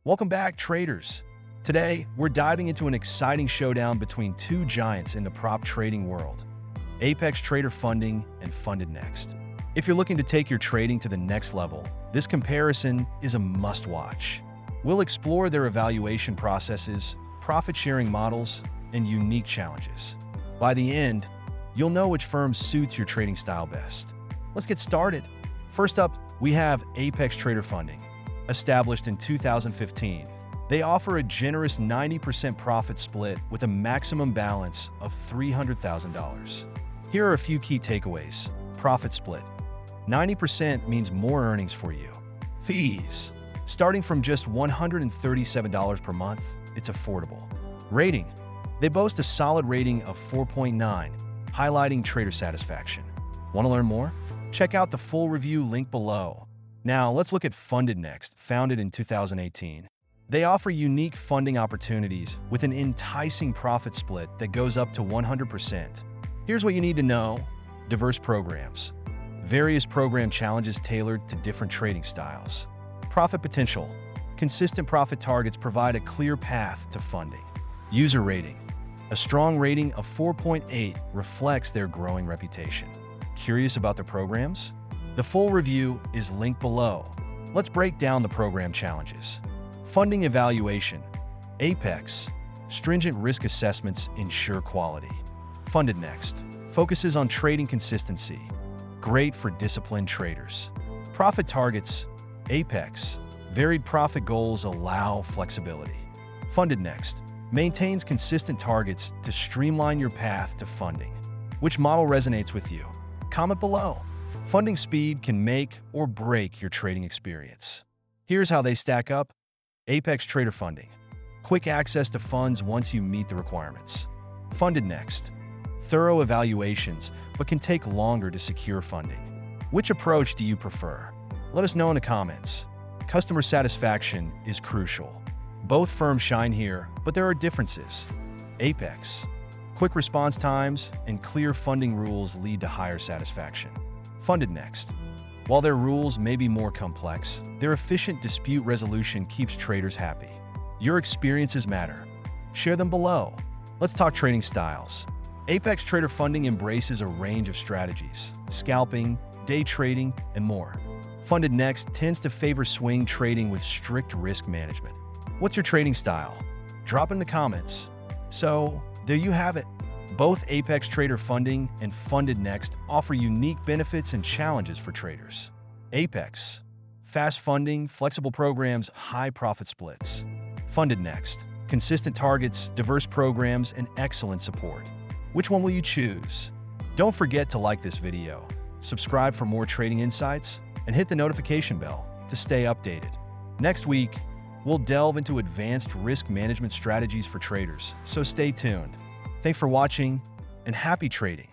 Welcome back, traders. Today, we're diving into an exciting showdown between two giants in the prop trading world, Apex Trader Funding and FundedNext. If you're looking to take your trading to the next level, this comparison is a must-watch. We'll explore their evaluation processes, profit-sharing models, and unique challenges. By the end, you'll know which firm suits your trading style best. Let's get started. First up, we have Apex Trader Funding. Established in 2015, they offer a generous 90% profit split with a maximum balance of $300,000. Here are a few key takeaways. Profit split. 90% means more earnings for you. Fees. Starting from just $137 per month, it's affordable. Rating. They boast a solid rating of 4.9, highlighting trader satisfaction. Want to learn more? Check out the full review link below. Now, let's look at FundedNext, founded in 2018. They offer unique funding opportunities with an enticing profit split that goes up to 100%. Here's what you need to know. Diverse programs. Various program challenges tailored to different trading styles. Profit potential. Consistent profit targets provide a clear path to funding. User rating. A strong rating of 4.8 reflects their growing reputation. Curious about their programs? The full review is linked below. Let's break down the program challenges. Funding evaluation. Apex. Stringent risk assessments ensure quality. FundedNext. Focuses on trading consistency. Great for disciplined traders. Profit targets. Apex. Varied profit goals allow flexibility. FundedNext. Maintains consistent targets to streamline your path to funding. Which model resonates with you? Comment below. Funding speed can make or break your trading experience. Here's how they stack up. Apex Trader Funding. Quick access to funds once you meet the requirements. FundedNext. Thorough evaluations, but can take longer to secure funding. Which approach do you prefer? Let us know in the comments. Customer satisfaction is crucial. Both firms shine here, but there are differences. Apex. Quick response times and clear funding rules lead to higher satisfaction. FundedNext. While their rules may be more complex, their efficient dispute resolution keeps traders happy. Your experiences matter. Share them below. Let's talk trading styles. Apex Trader Funding embraces a range of strategies: scalping, day trading, and more. FundedNext tends to favor swing trading with strict risk management. What's your trading style? Drop in the comments. So, there you have it. Both Apex Trader Funding and FundedNext offer unique benefits and challenges for traders. Apex. Fast funding, flexible programs, high profit splits. FundedNext. Consistent targets, diverse programs, and excellent support. Which one will you choose? Don't forget to like this video, subscribe for more trading insights, and hit the notification bell to stay updated. Next week, we'll delve into advanced risk management strategies for traders, so stay tuned. Thanks for watching, and happy trading!